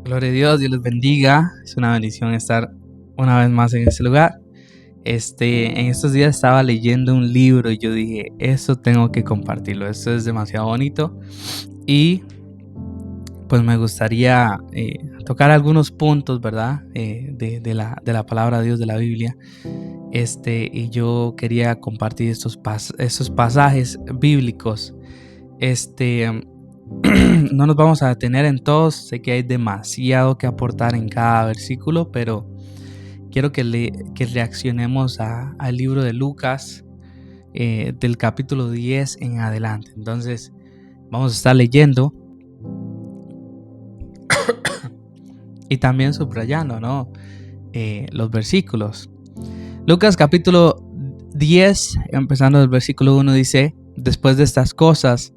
Gloria a Dios, Dios les bendiga. Es una bendición estar una vez más en este lugar. En estos días estaba leyendo un libro y yo dije, esto tengo que compartirlo, esto es demasiado bonito y pues me gustaría tocar algunos puntos, ¿verdad? De la palabra de Dios, de la Biblia. Y yo quería compartir estos pasajes bíblicos. No nos vamos a detener en todos, sé que hay demasiado que aportar en cada versículo, pero quiero que reaccionemos al libro de Lucas, del capítulo 10 en adelante. Entonces vamos a estar leyendo y también subrayando, ¿no? Los versículos. Lucas capítulo 10, empezando del versículo 1, dice: después de estas cosas,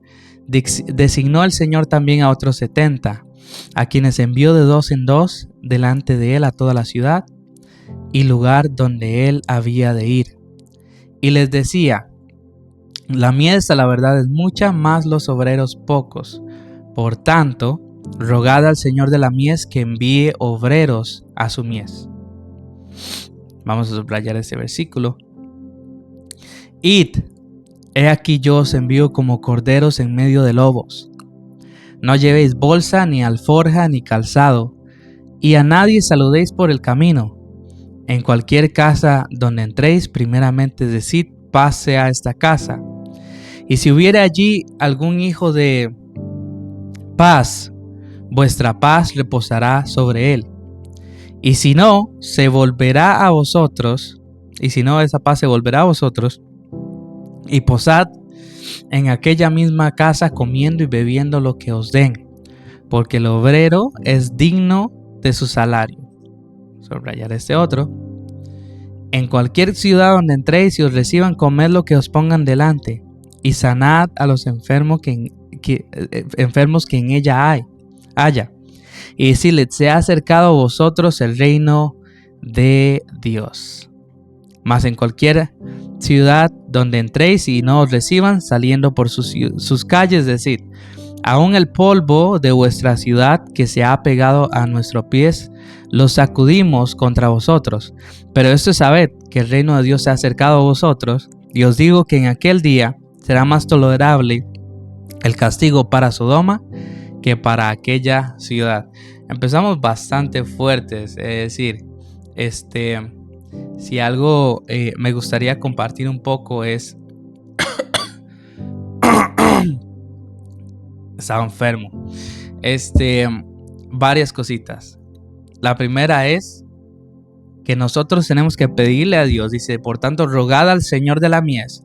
designó el Señor también a otros 70, a quienes envió de dos en dos delante de él a toda la ciudad y lugar donde él había de ir. Y les decía: la mies a la verdad es mucha, mas los obreros pocos. Por tanto, rogad al Señor de la mies que envíe obreros a su mies. Vamos a subrayar este versículo. Id, he aquí yo os envío como corderos en medio de lobos. No llevéis bolsa, ni alforja, ni calzado, y a nadie saludéis por el camino. En cualquier casa donde entréis, primeramente decid: paz sea esta casa. Y si hubiere allí algún hijo de paz, vuestra paz reposará sobre él. Y si no, se volverá a vosotros, y si no, esa paz se volverá a vosotros, y posad en aquella misma casa comiendo y bebiendo lo que os den, porque el obrero es digno de su salario. Subrayar este otro. En cualquier ciudad donde entréis y os reciban, comed lo que os pongan delante, y sanad a los enfermos que en ella haya. Y decirle: se ha acercado a vosotros el reino de Dios. Mas en cualquier ciudad donde entréis y no os reciban, saliendo por sus calles, decid: aún el polvo de vuestra ciudad que se ha pegado a nuestros pies, lo sacudimos contra vosotros. Pero esto sabed, que el reino de Dios se ha acercado a vosotros, y os digo que en aquel día será más tolerable el castigo para Sodoma que para aquella ciudad. Empezamos bastante fuertes, es decir, si algo me gustaría compartir un poco es estaba enfermo. Varias cositas. La primera es que nosotros tenemos que pedirle a Dios, dice: por tanto, rogad al Señor de la mies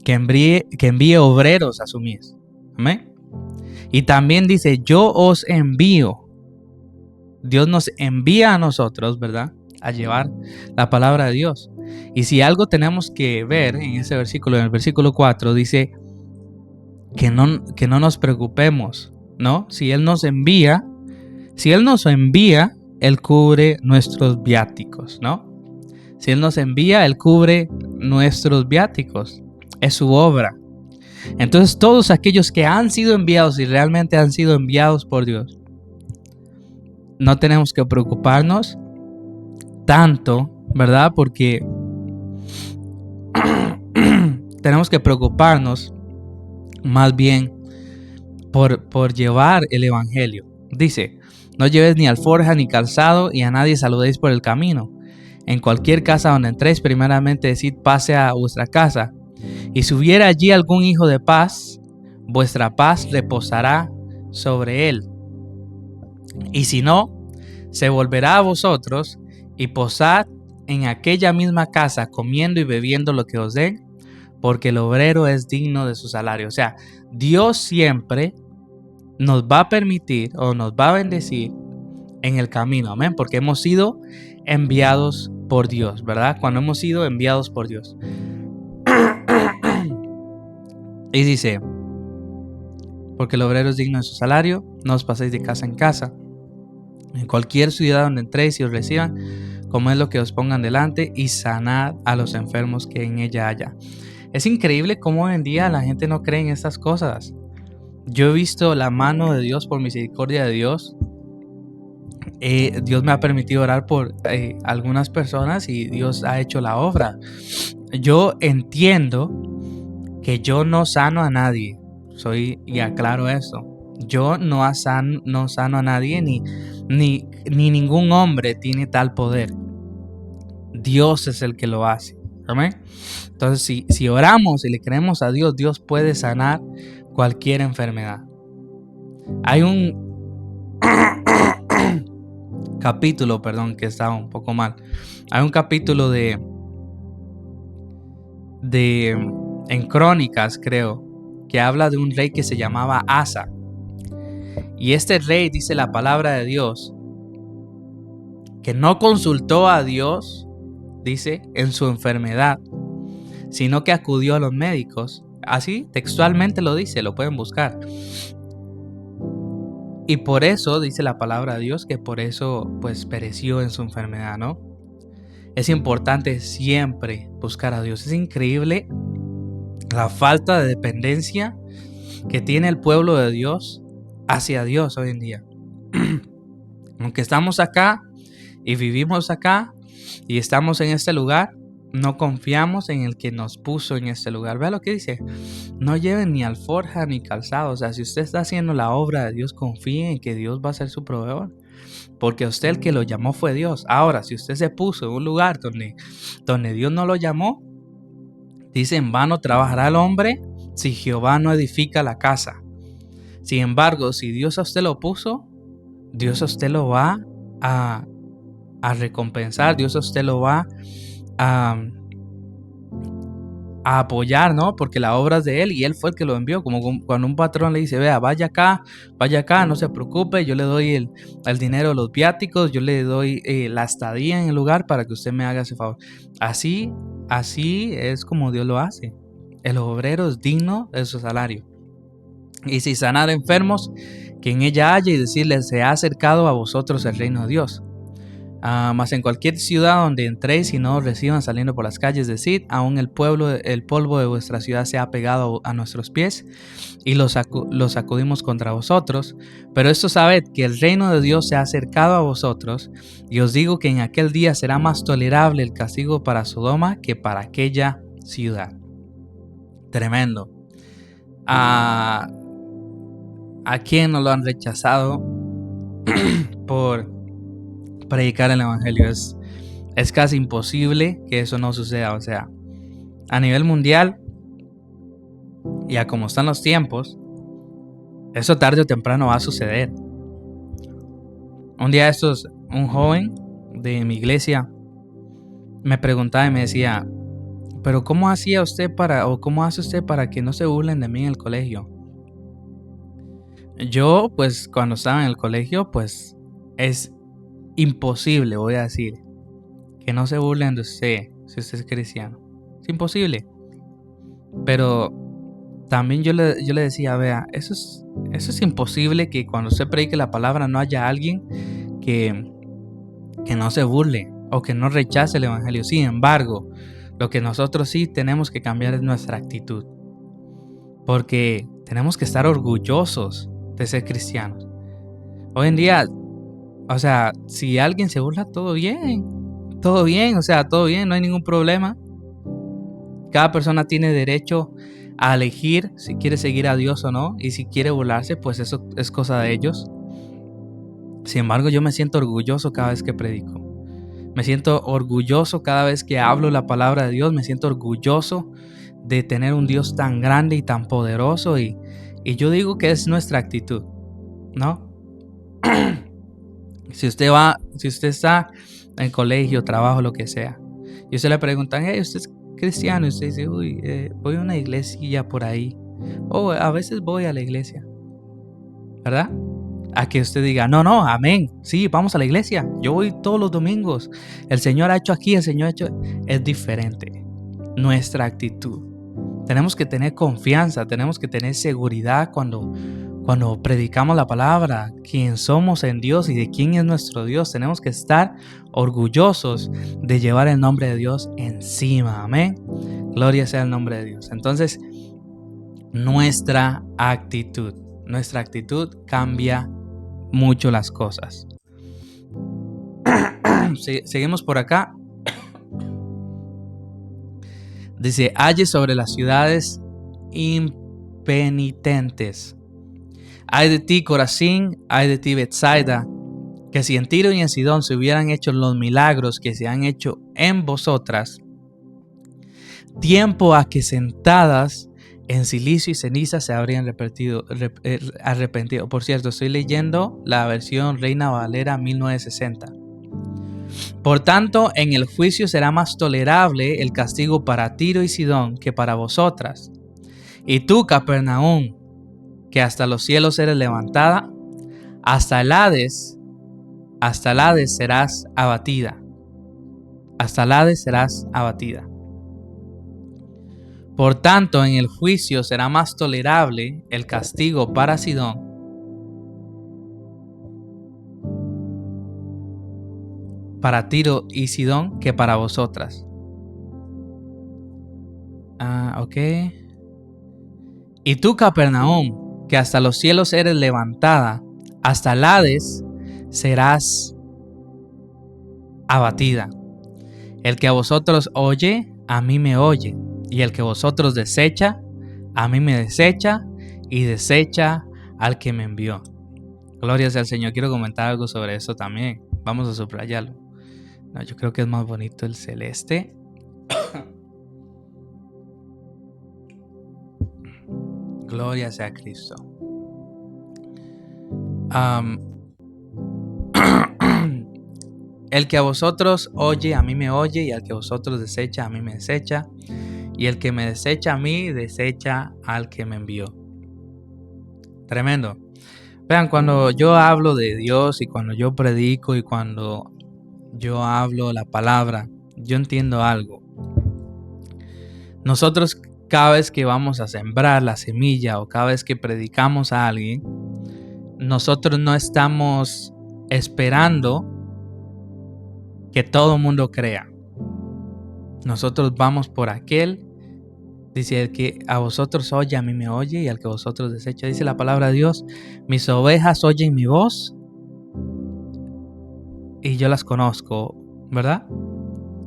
que envíe obreros a su mies. Amén. Y también dice: yo os envío. Dios nos envía a nosotros, ¿verdad?, a llevar la palabra de Dios. Y si algo tenemos que ver en ese versículo, en el versículo 4, dice que no nos preocupemos, ¿no? Si Él nos envía, Él cubre nuestros viáticos, ¿no? Si Él nos envía, Él cubre nuestros viáticos. Es su obra. Entonces, todos aquellos que han sido enviados y realmente han sido enviados por Dios, no tenemos que preocuparnos tanto, ¿verdad? Porque tenemos que preocuparnos más bien por llevar el evangelio. Dice: no llevéis ni alforja ni calzado, y a nadie saludéis por el camino. En cualquier casa donde entréis, primeramente decid: paz sea vuestra casa. Y si hubiera allí algún hijo de paz, vuestra paz reposará sobre él. Y si no, se volverá a vosotros, y posad en aquella misma casa comiendo y bebiendo lo que os den, porque el obrero es digno de su salario. O sea, Dios siempre nos va a permitir o nos va a bendecir en el camino, amén, porque hemos sido enviados por Dios, ¿verdad? Cuando hemos sido enviados por Dios. Y dice: porque el obrero es digno de su salario, no os paséis de casa en casa. En cualquier ciudad donde entréis y os reciban, comed lo que os pongan delante, y sanad a los enfermos que en ella haya. Es increíble cómo hoy en día la gente no cree en estas cosas. Yo he visto la mano de Dios, por misericordia de Dios, Dios me ha permitido orar por algunas personas y Dios ha hecho la obra. Yo entiendo que yo no sano a nadie, y aclaro eso. Yo no sano a nadie, ni ningún hombre tiene tal poder. Dios es el que lo hace. ¿Amén? Entonces, si oramos y le creemos a Dios, Dios puede sanar cualquier enfermedad. Hay un capítulo, que estaba un poco mal. Hay un capítulo en Crónicas, creo, que habla de un rey que se llamaba Asa. Y este rey, dice la palabra de Dios, que no consultó a Dios, dice, en su enfermedad, sino que acudió a los médicos. Así textualmente lo dice, lo pueden buscar. Y por eso dice la palabra de Dios que por eso pues pereció en su enfermedad, ¿no? Es importante siempre buscar a Dios. Es increíble la falta de dependencia que tiene el pueblo de Dios hacia Dios hoy en día. Aunque estamos acá y vivimos acá y estamos en este lugar, no confiamos en el que nos puso en este lugar. Vea lo que dice: no lleven ni alforja ni calzado. O sea, si usted está haciendo la obra de Dios, confíe en que Dios va a ser su proveedor, porque a usted el que lo llamó fue Dios. Ahora, si usted se puso en un lugar donde Dios no lo llamó, dice: en vano trabajará el hombre si Jehová no edifica la casa. Sin embargo, si Dios a usted lo puso, Dios a usted lo va a recompensar, Dios a usted lo va a apoyar, ¿no? Porque la obra es de Él y Él fue el que lo envió. Como cuando un patrón le dice: vea, vaya acá, no se preocupe, yo le doy el dinero de los viáticos, yo le doy la estadía en el lugar para que usted me haga ese favor. Así es como Dios lo hace. El obrero es digno de su salario. Y si sanar enfermos, que en ella haya, y decirles: se ha acercado a vosotros el reino de Dios. Mas en cualquier ciudad donde entréis y no os reciban saliendo por las calles, decid: aún el polvo de vuestra ciudad se ha pegado a nuestros pies y los sacudimos contra vosotros. Pero esto sabed, que el reino de Dios se ha acercado a vosotros, y os digo que en aquel día será más tolerable el castigo para Sodoma que para aquella ciudad. Tremendo. ¿A quién no lo han rechazado por predicar el evangelio? Es casi imposible que eso no suceda. O sea, a nivel mundial, y a como están los tiempos, eso tarde o temprano va a suceder. Un día un joven de mi iglesia me preguntaba y me decía: pero ¿cómo hace usted para que no se burlen de mí en el colegio? Yo, pues, cuando estaba en el colegio, pues, es imposible, voy a decir, que no se burlen de usted si usted es cristiano. Es imposible. Pero también yo le decía: vea, eso es imposible, que cuando usted predique la palabra no haya alguien que no se burle o que no rechace el evangelio. Sin embargo, lo que nosotros sí tenemos que cambiar es nuestra actitud, porque tenemos que estar orgullosos de ser cristianos. Hoy en día, o sea, si alguien se burla, todo bien, o sea, todo bien, no hay ningún problema. Cada persona tiene derecho a elegir si quiere seguir a Dios o no, y si quiere burlarse, pues eso es cosa de ellos. Sin embargo, yo me siento orgulloso cada vez que predico. Me siento orgulloso cada vez que hablo la palabra de Dios. Me siento orgulloso de tener un Dios tan grande y tan poderoso, y yo digo que es nuestra actitud, ¿no? Si usted está en colegio, trabajo, lo que sea, y usted le preguntan: hey, ¿usted es cristiano? Y usted dice: uy, voy a una iglesia por ahí, o a veces voy a la iglesia, ¿verdad? A que usted diga: no, amén, sí, vamos a la iglesia, yo voy todos los domingos, el Señor ha hecho aquí, el Señor ha hecho... Es diferente nuestra actitud. Tenemos que tener confianza, tenemos que tener seguridad cuando predicamos la palabra, quién somos en Dios y de quién es nuestro Dios. Tenemos que estar orgullosos de llevar el nombre de Dios encima. Amén. Gloria sea el nombre de Dios. Entonces, nuestra actitud cambia mucho las cosas. Seguimos por acá. Dice, halle sobre las ciudades impenitentes. Ay de ti, Corazín, ay de ti, Betsaida, que si en Tiro y en Sidón se hubieran hecho los milagros que se han hecho en vosotras, tiempo a que sentadas en silicio y ceniza se habrían arrepentido. Por cierto, estoy leyendo la versión Reina Valera 1960. Por tanto, en el juicio será más tolerable el castigo para Tiro y Sidón que para vosotras. Y tú, Capernaum, que hasta los cielos eres levantada, hasta el Hades serás abatida. Hasta el Hades serás abatida. Por tanto, en el juicio será más tolerable el castigo para Sidón para Tiro y Sidón que para vosotras. Ok. Y tú, Capernaum, que hasta los cielos eres levantada, hasta el Hades serás abatida. El que a vosotros oye, a mí me oye. Y el que vosotros desecha, a mí me desecha, y desecha al que me envió. Gloria sea al Señor. Quiero comentar algo sobre eso también. Vamos a subrayarlo. No, yo creo que es más bonito el celeste. Gloria sea a Cristo. El que a vosotros oye, a mí me oye, y al que vosotros desecha, a mí me desecha, y el que me desecha a mí, desecha al que me envió. Tremendo. Vean, cuando yo hablo de Dios y cuando yo predico y cuando yo hablo la palabra, yo entiendo algo. Nosotros cada vez que vamos a sembrar la semilla o cada vez que predicamos a alguien, nosotros no estamos esperando que todo el mundo crea. Nosotros vamos por aquel, dice, el que a vosotros oye, a mí me oye, y al que vosotros desecha. Dice la palabra de Dios, mis ovejas oyen mi voz y yo las conozco, ¿verdad?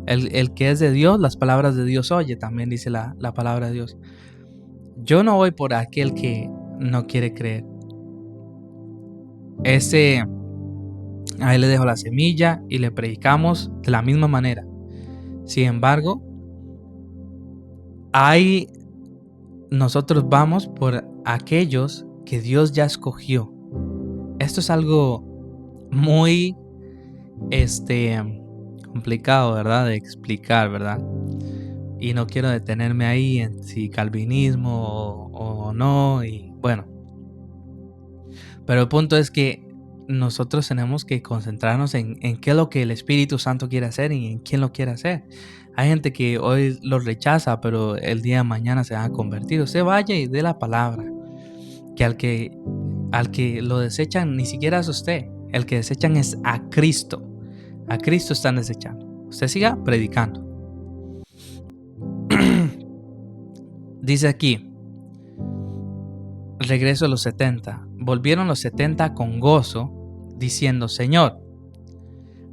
El que es de Dios, las palabras de Dios oye, también dice la palabra de Dios. Yo no voy por aquel que no quiere creer. A él le dejo la semilla y le predicamos de la misma manera. Sin embargo, nosotros vamos por aquellos que Dios ya escogió. Esto es algo muy complicado, ¿verdad? De explicar, ¿verdad? Y no quiero detenerme ahí en si calvinismo o no, y bueno. Pero el punto es que nosotros tenemos que concentrarnos en qué es lo que el Espíritu Santo quiere hacer y en quién lo quiere hacer. Hay gente que hoy lo rechaza, pero el día de mañana se van a convertir. Usted vaya y dé la palabra. Que al que lo desechan ni siquiera es usted. El que desechan es a Cristo. A Cristo están desechando. Usted siga predicando. Dice aquí, regreso a los 70. Volvieron los 70 con gozo, diciendo, Señor,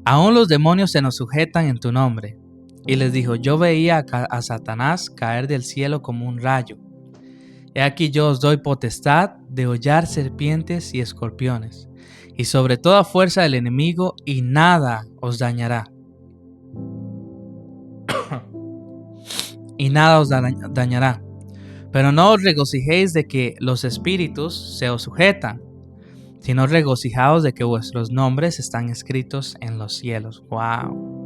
aún los demonios se nos sujetan en tu nombre. Y les dijo, yo veía a Satanás caer del cielo como un rayo. He aquí yo os doy potestad de hollar serpientes y escorpiones, y sobre toda fuerza del enemigo, y nada os dañará. Y nada os dañará. Pero no os regocijéis de que los espíritus se os sujetan, sino regocijaos de que vuestros nombres están escritos en los cielos. ¡Wow!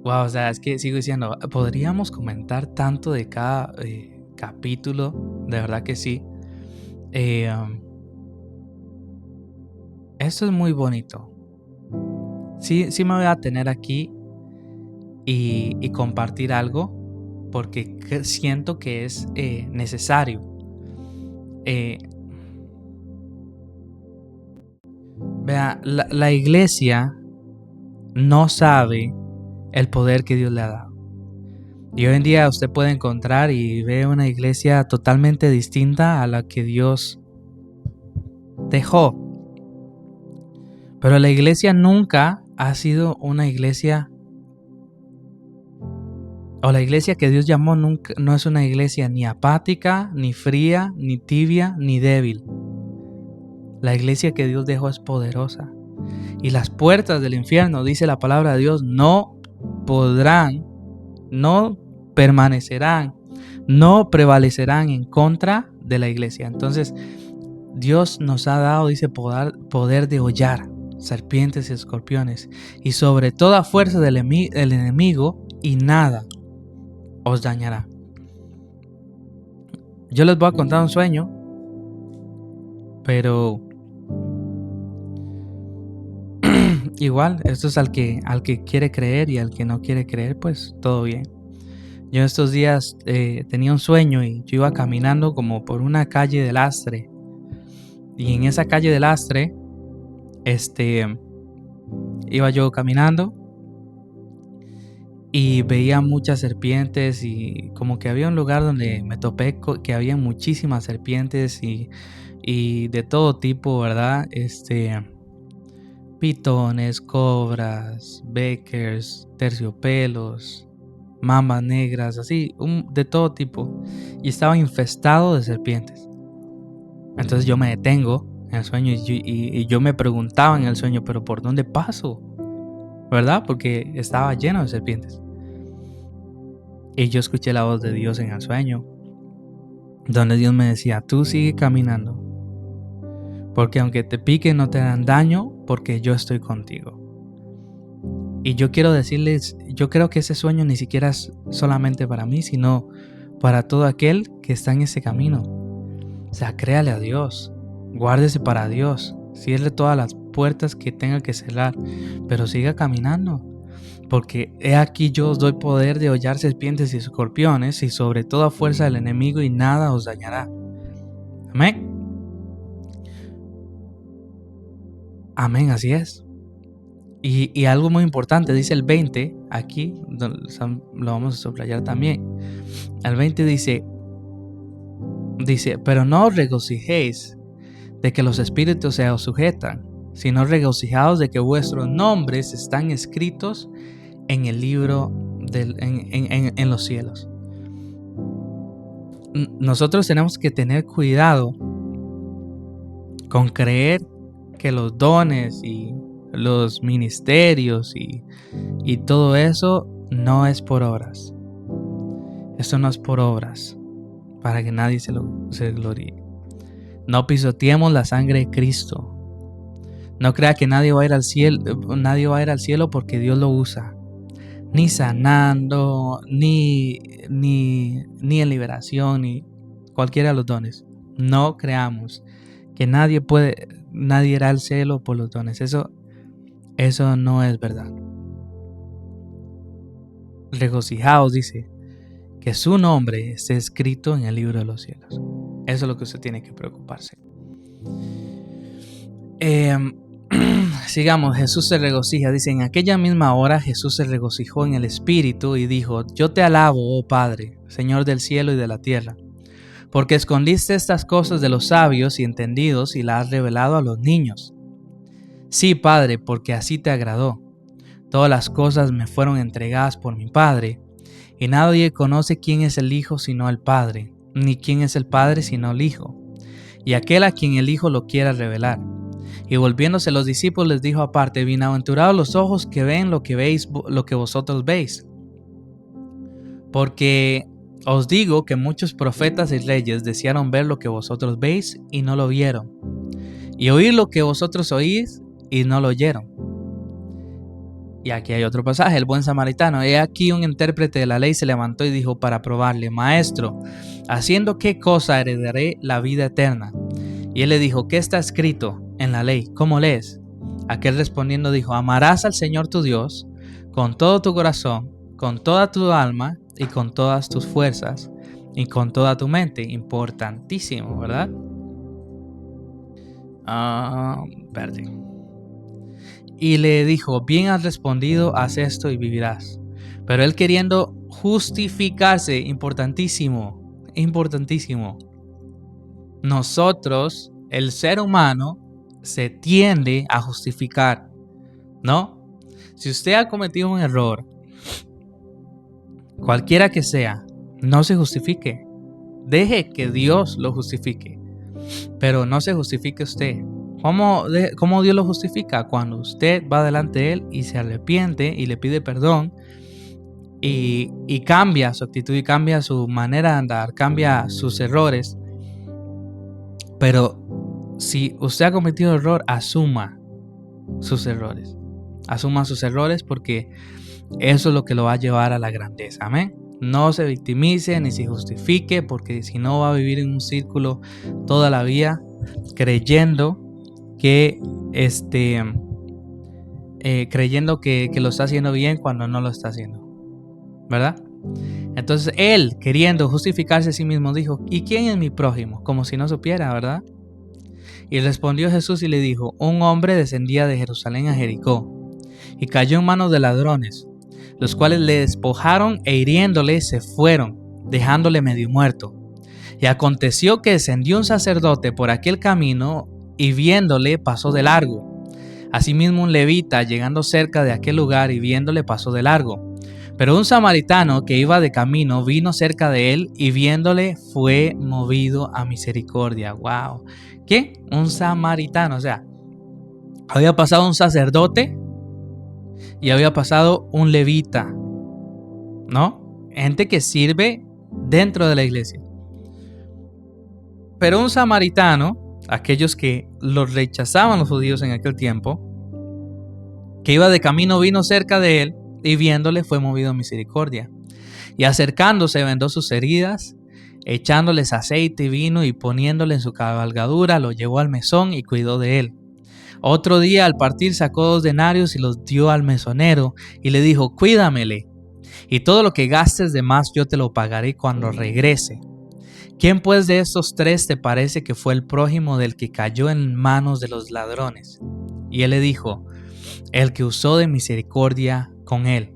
Wow, o sea, es que sigo diciendo, podríamos comentar tanto de cada capítulo, de verdad que sí. Esto es muy bonito. Sí me voy a tener aquí y compartir algo, porque siento que es necesario. Vea, la iglesia no sabe el poder que Dios le ha dado. Y hoy en día usted puede encontrar y ve una iglesia totalmente distinta a la que Dios dejó. Pero la iglesia nunca ha sido una iglesia, o la iglesia que Dios llamó nunca, no es una iglesia ni apática, ni fría, ni tibia, ni débil. La iglesia que Dios dejó es poderosa. Y las puertas del infierno, dice la palabra de Dios, no podrán, no permanecerán, no prevalecerán en contra de la iglesia. Entonces, Dios nos ha dado, dice, poder de hollar serpientes y escorpiones, y sobre toda fuerza del enemigo, y nada os dañará. Yo les voy a contar un sueño, pero igual, esto es al que quiere creer, y al que no quiere creer, pues todo bien. Yo estos días tenía un sueño y yo iba caminando como por una calle de lastre. Y en esa calle de lastre, iba yo caminando y veía muchas serpientes, y como que había un lugar donde me topé que había muchísimas serpientes y de todo tipo, ¿verdad? Pitones, cobras, beckers, terciopelos, mambas negras, así, de todo tipo. Y estaba infestado de serpientes. Entonces yo me detengo en el sueño y yo me preguntaba en el sueño, pero ¿por dónde paso? ¿Verdad? Porque estaba lleno de serpientes. Y yo escuché la voz de Dios en el sueño, donde Dios me decía, tú sigue caminando, porque aunque te piquen no te dan daño, porque yo estoy contigo. Y yo quiero decirles, yo creo que ese sueño ni siquiera es solamente para mí, sino para todo aquel que está en ese camino. O sea, créale a Dios, guárdese para Dios, cierre todas las puertas que tenga que cerrar, pero siga caminando, porque he aquí yo os doy poder de hollar serpientes y escorpiones, y sobre toda fuerza del enemigo, y nada os dañará. Amén. Amén, así es. Y algo muy importante, dice el 20, aquí lo vamos a subrayar también. El 20 dice, pero no os regocijéis de que los espíritus se os sujetan, sino regocijaos de que vuestros nombres están escritos en el libro en los cielos. Nosotros tenemos que tener cuidado con creer que los dones y los ministerios y todo eso no es por obras. Esto no es por obras, para que nadie se gloríe. No pisoteemos la sangre de Cristo. No crea que nadie va a ir al cielo porque Dios lo usa. Ni sanando, ni en liberación, ni cualquiera de los dones. No creamos que nadie irá al cielo por los dones. Eso no es verdad. Regocijaos, dice, que su nombre esté escrito en el libro de los cielos. Eso es lo que usted tiene que preocuparse. Sigamos, Jesús se regocija. Dice, en aquella misma hora Jesús se regocijó en el Espíritu y dijo, yo te alabo, oh Padre, Señor del cielo y de la tierra, porque escondiste estas cosas de los sabios y entendidos y las has revelado a los niños. Sí, Padre, porque así te agradó. Todas las cosas me fueron entregadas por mi Padre, y nadie conoce quién es el Hijo sino el Padre, ni quién es el Padre sino el Hijo, y aquel a quien el Hijo lo quiera revelar. Y volviéndose los discípulos les dijo aparte, bienaventurados los ojos que ven lo que vosotros veis. Porque os digo que muchos profetas y reyes desearon ver lo que vosotros veis y no lo vieron, y oír lo que vosotros oís y no lo oyeron. Y aquí hay otro pasaje, el buen samaritano. He aquí un intérprete de la ley se levantó y dijo para probarle, Maestro, ¿haciendo qué cosa heredaré la vida eterna? Y él le dijo, ¿qué está escrito en la ley? ¿Cómo lees? Aquel respondiendo dijo, amarás al Señor tu Dios con todo tu corazón, con toda tu alma y con todas tus fuerzas y con toda tu mente. Importantísimo, ¿verdad? Espérate. Y le dijo, bien has respondido, haz esto y vivirás. Pero él queriendo justificarse, importantísimo. Nosotros, el ser humano, se tiende a justificar, ¿no? Si usted ha cometido un error, cualquiera que sea, no se justifique. Deje que Dios lo justifique, pero no se justifique usted. ¿Cómo Dios lo justifica? Cuando usted va delante de Él y se arrepiente y le pide perdón y cambia su actitud y cambia su manera de andar, cambia sus errores. Pero si usted ha cometido error, asuma sus errores. Asuma sus errores porque eso es lo que lo va a llevar a la grandeza. Amén. No se victimice ni se justifique, porque si no va a vivir en un círculo toda la vida creyendo que lo está haciendo bien cuando no lo está haciendo, ¿verdad? Entonces él, queriendo justificarse a sí mismo, dijo: ¿y quién es mi prójimo? Como si no supiera, ¿verdad? Y respondió Jesús y le dijo: un hombre descendía de Jerusalén a Jericó y cayó en manos de ladrones, los cuales le despojaron e hiriéndole se fueron, dejándole medio muerto. Y aconteció que descendió un sacerdote por aquel camino y viéndole pasó de largo. Asimismo un levita, llegando cerca de aquel lugar y viéndole, pasó de largo. Pero un samaritano que iba de camino vino cerca de él y viéndole fue movido a misericordia. ¡Wow! ¿Qué? Un samaritano. O sea, había pasado un sacerdote y había pasado un levita, ¿no? Gente que sirve dentro de la iglesia. Pero un samaritano, aquellos que los rechazaban los judíos en aquel tiempo, que iba de camino, vino cerca de él y viéndole fue movido a misericordia. Y acercándose vendó sus heridas, echándoles aceite y vino y poniéndole en su cabalgadura, lo llevó al mesón y cuidó de él. Otro día al partir sacó 2 denarios y los dio al mesonero y le dijo: cuídamele, y todo lo que gastes de más yo te lo pagaré cuando regrese. ¿Quién pues de estos 3 te parece que fue el prójimo del que cayó en manos de los ladrones? Y él le dijo: el que usó de misericordia con él.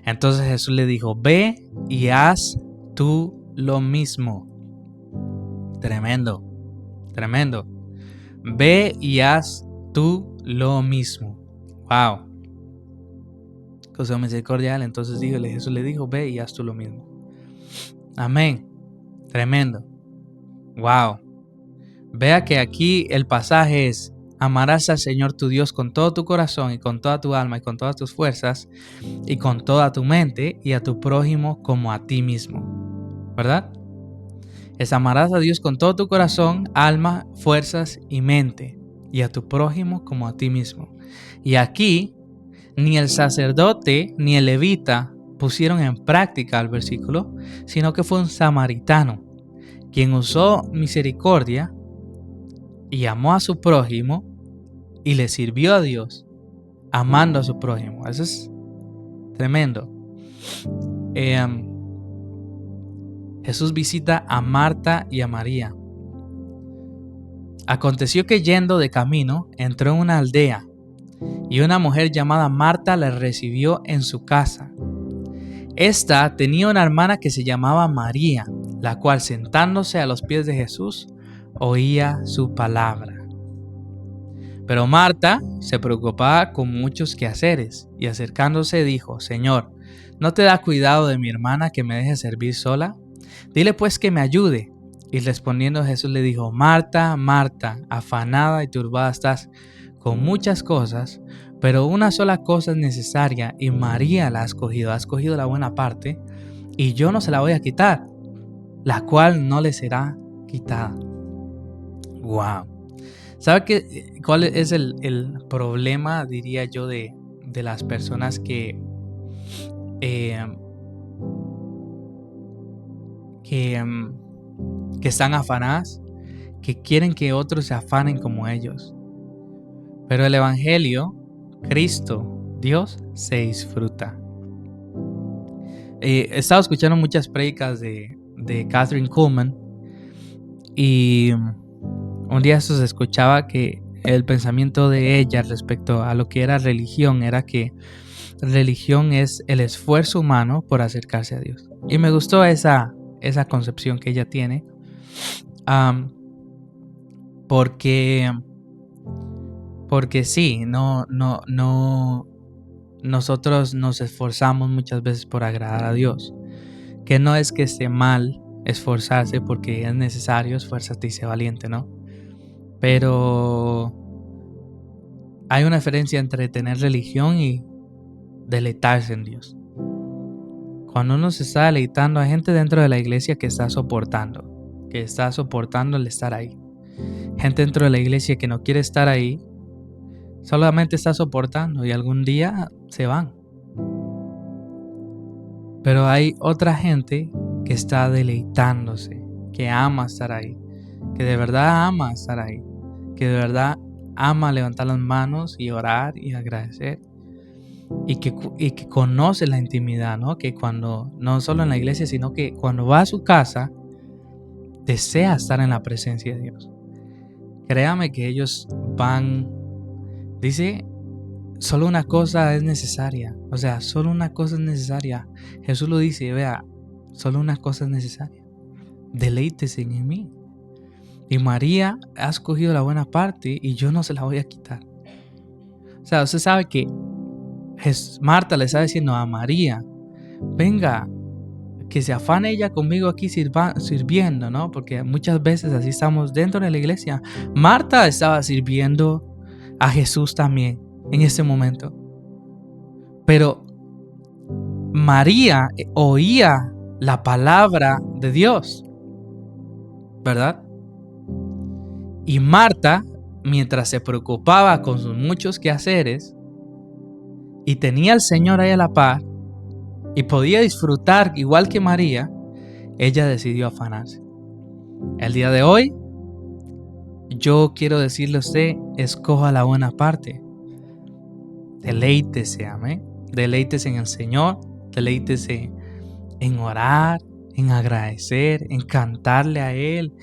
Entonces Jesús le dijo: ve y haz tú lo mismo. Tremendo, tremendo. Ve y haz tú lo mismo. Wow. Que usó misericordia. Entonces Jesús le dijo: ve y haz tú lo mismo. Amén. Tremendo. Wow. Vea que aquí el pasaje es: amarás al Señor tu Dios con todo tu corazón y con toda tu alma y con todas tus fuerzas y con toda tu mente, y a tu prójimo como a ti mismo. ¿Verdad? Es amarás a Dios con todo tu corazón, alma, fuerzas y mente, y a tu prójimo como a ti mismo. Y aquí ni el sacerdote ni el levita pusieron en práctica el versículo, sino que fue un samaritano quien usó misericordia y amó a su prójimo y le sirvió a Dios amando a su prójimo. Eso es tremendo. Jesús visita a Marta y a María. Aconteció que yendo de camino entró en una aldea y una mujer llamada Marta le recibió en su casa. Esta tenía una hermana que se llamaba María, la cual sentándose a los pies de Jesús oía su palabra. Pero Marta se preocupaba con muchos quehaceres y acercándose dijo: Señor, ¿no te da cuidado de mi hermana que me deje servir sola? Dile pues que me ayude. Y respondiendo Jesús le dijo: Marta, Marta, afanada y turbada estás con muchas cosas, pero una sola cosa es necesaria y María la ha escogido la buena parte, y yo no se la voy a quitar, la cual no le será quitada. Wow. ¿Sabe cuál es el problema, diría yo, de las personas que están afanadas? Que quieren que otros se afanen como ellos. Pero el evangelio, Cristo, Dios, se disfruta. He estado escuchando muchas prédicas de Kathryn Kuhlman y un día se escuchaba que el pensamiento de ella respecto a lo que era religión era que religión es el esfuerzo humano por acercarse a Dios. Y me gustó esa concepción que ella tiene, porque Porque sí, nosotros nos esforzamos muchas veces por agradar a Dios. Que no es que esté mal esforzarse, porque es necesario, esfuérzate y sé valiente, ¿no? Pero hay una diferencia entre tener religión y deleitarse en Dios. Cuando uno se está deleitando, hay gente dentro de la iglesia que está soportando el estar ahí. Gente dentro de la iglesia que no quiere estar ahí, solamente está soportando y algún día se van. Pero hay otra gente que está deleitándose, que ama estar ahí, que de verdad ama estar ahí, que de verdad ama levantar las manos y orar y agradecer. Y que conoce la intimidad, ¿no? Que cuando, no solo en la iglesia, sino que cuando va a su casa, desea estar en la presencia de Dios. Créame que ellos van, dice, solo una cosa es necesaria. O sea, solo una cosa es necesaria. Jesús lo dice, vea, solo una cosa es necesaria. Deleítese en mí. Y María ha escogido la buena parte y yo no se la voy a quitar. O sea, usted sabe que Marta le está diciendo a María, venga, que se afane ella conmigo aquí sirviendo, ¿no? Porque muchas veces así estamos dentro de la iglesia. Marta estaba sirviendo a Jesús también en ese momento. Pero María oía la palabra de Dios, ¿verdad? Y Marta, mientras se preocupaba con sus muchos quehaceres y tenía al Señor ahí a la par y podía disfrutar igual que María, ella decidió afanarse. El día de hoy, yo quiero decirle a usted, escoja la buena parte. Deleítese, amén. Deleítese en el Señor, deleítese en orar, en agradecer, en cantarle a Él.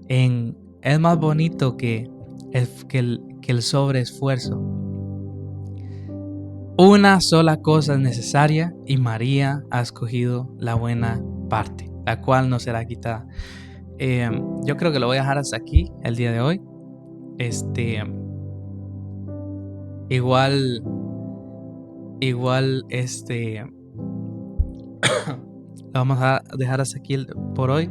Es más bonito que el sobreesfuerzo. Una sola cosa es necesaria y María ha escogido la buena parte, la cual no será quitada. Yo creo que lo voy a dejar hasta aquí el día de hoy. Igual, lo vamos a dejar hasta aquí por hoy.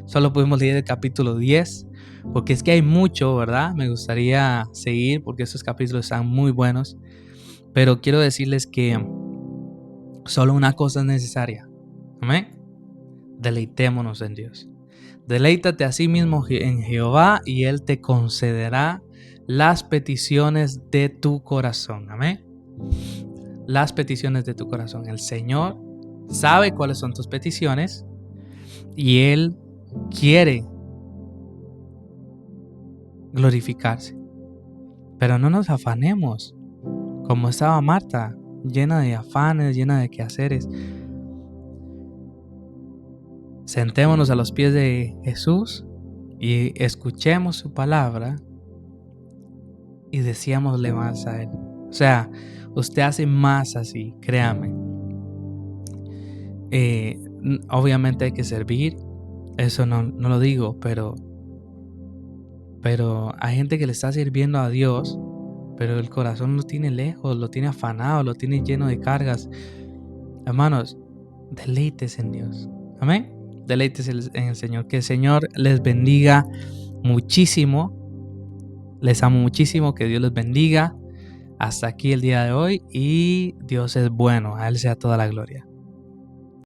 Solo pudimos leer el capítulo 10, porque es que hay mucho, ¿verdad? Me gustaría seguir porque estos capítulos están muy buenos. Pero quiero decirles que solo una cosa es necesaria. Amén. Deleitémonos en Dios. Deleítate a sí mismo en Jehová y Él te concederá las peticiones de tu corazón. Amén. Las peticiones de tu corazón. El Señor sabe cuáles son tus peticiones y Él quiere glorificarse. Pero no nos afanemos como estaba Marta, llena de afanes, llena de quehaceres. Sentémonos a los pies de Jesús y escuchemos su palabra y deseámosle más a Él. O sea, usted hace más así, créame. Obviamente hay que servir, eso no lo digo, pero hay gente que le está sirviendo a Dios, pero el corazón lo tiene lejos, lo tiene afanado, lo tiene lleno de cargas. Hermanos, deleites en Dios. Amén. Deleites en el Señor. Que el Señor les bendiga muchísimo. Les amo muchísimo. Que Dios les bendiga. Hasta aquí el día de hoy. Y Dios es bueno. A Él sea toda la gloria.